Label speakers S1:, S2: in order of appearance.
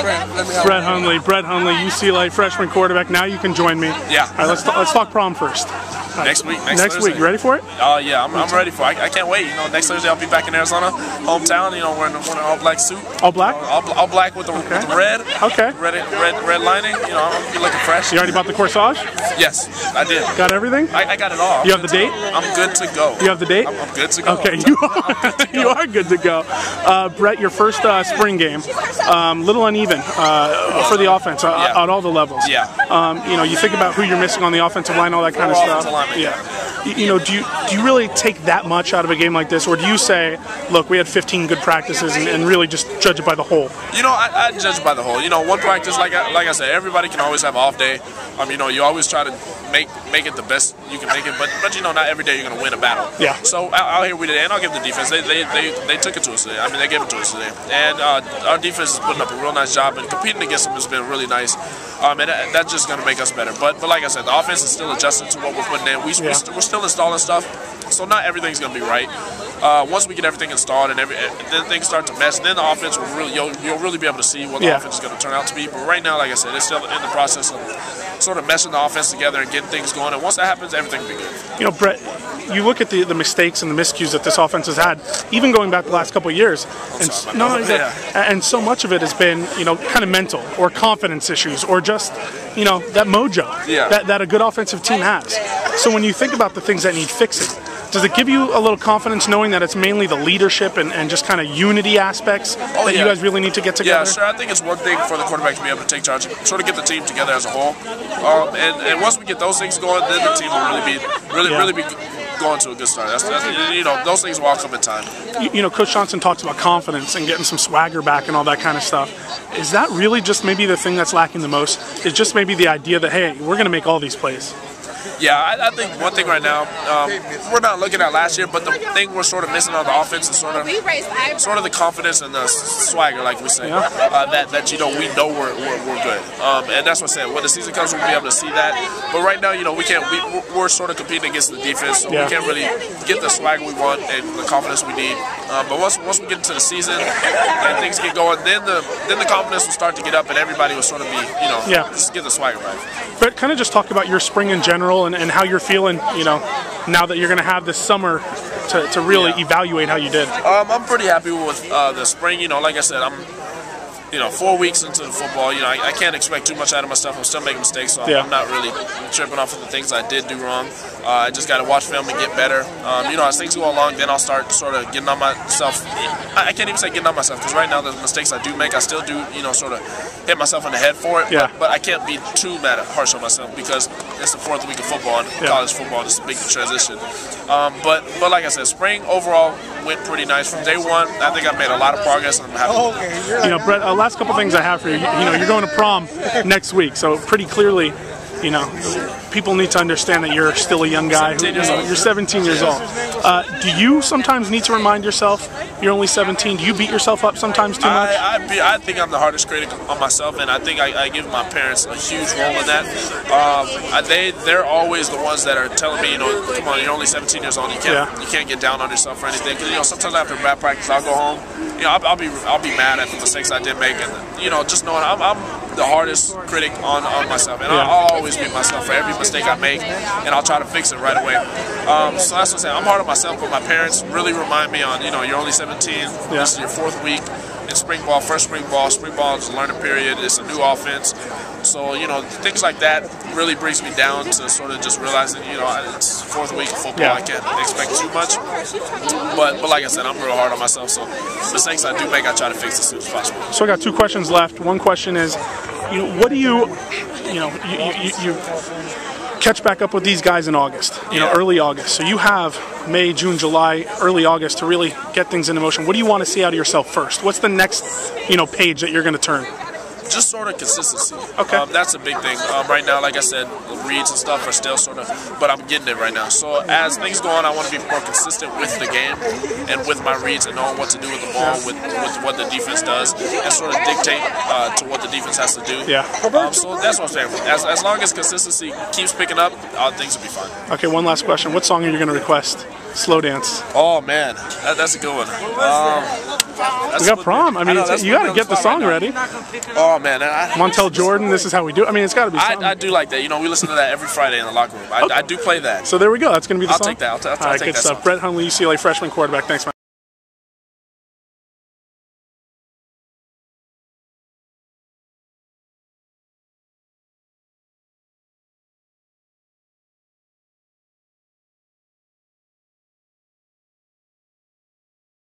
S1: Brett Hundley, UCLA freshman quarterback. Now you can join me.
S2: Yeah.
S1: All right, let's talk prom first.
S2: Next week.
S1: Next week. You ready for it?
S2: Yeah, I'm ready for it. I can't wait. You know, next Thursday I'll be back in Arizona, hometown. You know, wearing an all-black suit.
S1: All black?
S2: All black with the red.
S1: Okay.
S2: Red lining. You know, I'm gonna be looking fresh.
S1: You already bought the corsage?
S2: Yes, I did.
S1: Got everything?
S2: I got it all.
S1: You have the date?
S2: I'm good to go.
S1: You have the date?
S2: I'm good to go.
S1: Okay, you are good to go. Brett, your first spring game, little uneven for the offense at all the levels.
S2: Yeah.
S1: You know, you think about who you're missing on the offensive line, all that kind of stuff. Yeah. You know, do you really take that much out of a game like this, or do you say, look, we had 15 good practices and really just judge it by the whole?
S2: You know, I judge it by the whole. You know, one practice, like I said, everybody can always have an off day. You know, you always try to make it the best you can make it, but you know, not every day you're going to win a battle.
S1: Yeah.
S2: So out here we did, and I'll give the defense. They took it to us today. I mean, they gave it to us today, and our defense is putting up a real nice job, and competing against them has been really nice. And that's just going to make us better. But like I said, the offense is still adjusting to what we're putting in. We're still installing stuff, so not everything's going to be right. Once we get everything installed and then things start to mesh, then the offense will really you'll really be able to see what the offense is going to turn out to be. But right now, like I said, it's still in the process of sort of meshing the offense together and getting things going. And once that happens, everything will be good.
S1: You know, Brett, you look at the mistakes and the miscues that this offense has had, even going back the last couple of years, and so much of it has been, you know, kind of mental or confidence issues or just, you know, that mojo that a good offensive team has. So when you think about the things that need fixing, does it give you a little confidence knowing that it's mainly the leadership and just kind of unity aspects that you guys really need to get together?
S2: Yeah, sure. I think it's one thing for the quarterback to be able to take charge, sort of get the team together as a whole. And once we get those things going, then the team will really be going to a good start. That's you know, those things will all come in time.
S1: You know, Coach Johnson talks about confidence and getting some swagger back and all that kind of stuff. Is that really just maybe the thing that's lacking the most? Is just maybe the idea that, hey, we're going to make all these plays?
S2: Yeah, I think one thing right now, we're not looking at last year, but the thing we're sort of missing on the offense is sort of the confidence and the swagger, like we say, that you know we know we're good, and that's what I said. When the season comes, we'll be able to see that. But right now, you know, we're sort of competing against the defense, so we can't really get the swagger we want and the confidence we need. But once we get into the season and things get going, then the confidence will start to get up, and everybody will sort of be, you know, just get the swagger back.
S1: But kind of just talk about your spring in general and how you're feeling, you know, now that you're going to have this summer to really evaluate how you did.
S2: I'm pretty happy with the spring. You know, like I said, I'm 4 weeks into the football. You know, I can't expect too much out of myself. I'm still making mistakes, so I'm not really tripping off of the things I did do wrong. I just got to watch film and get better. You know, as things go along, then I'll start sort of getting on myself. I can't even say getting on myself, because right now the mistakes I do make, I still do, you know, sort of hit myself in the head for it. But I can't be too harsh on myself, because it's the 4th week of football and college football, and it's a big transition. But like I said, spring overall went pretty nice from day one. I think I made a lot of progress, and I'm happy with that.
S1: You know, Brett, last couple things I have for you. You know, you're going to prom next week, so pretty clearly, you know, people need to understand that you're still a young guy. You're 17 years old. Do you sometimes need to remind yourself you're only 17? Do you beat yourself up sometimes too much?
S2: I think I'm the hardest critic on myself, and I think I give my parents a huge role in that. They're always the ones that are telling me, you know, come on, you're only 17 years old. You can't get down on yourself or anything. Because, you know, sometimes after bad practice, I'll go home. You know, I'll be mad at the mistakes I did make, and you know, just knowing I'm the hardest critic on myself, and I'll always beat myself for every mistake I make, and I'll try to fix it right away. So that's what I'm saying. I'm hard on myself, but my parents really remind me on, you know, you're only 17. This is your 4th week in spring ball, first spring ball. Spring ball is a learning period. It's a new offense. So, you know, things like that really brings me down to sort of just realizing, you know, it's 4th week of football. I can't expect too much. But like I said, I'm real hard on myself. So mistakes I do make, I try to fix as soon as possible.
S1: So I got 2 questions left. One question is, you know, what do you catch back up with these guys in August, you know, early August. So you have May, June, July, early August to really get things into motion. What do you want to see out of yourself first? What's the next, you know, page that you're going to turn?
S2: Just sort of consistency.
S1: Okay.
S2: That's a big thing. Right now, like I said, reads and stuff are still sort of, but I'm getting it right now. So as things go on, I want to be more consistent with the game and with my reads and knowing what to do with the ball, with what the defense does, and sort of dictate to what the defense has to do. So that's what I'm saying. As long as consistency keeps picking up, things will be fine.
S1: Okay, one last question. What song are you going to request Slow dance.
S2: Oh man, that's a good one.
S1: We got prom. I mean, you got to get the song ready.
S2: Oh man,
S1: Montel Jordan, this is how we do. I mean, it's got to be.
S2: I do like that. You know, we listen to that every Friday in the locker room. I do play that.
S1: So there we go. That's going to be the song.
S2: I'll take that. I'll
S1: All right,
S2: take
S1: good
S2: that
S1: stuff.
S2: song.
S1: Brett Hundley, UCLA freshman quarterback. Thanks, man.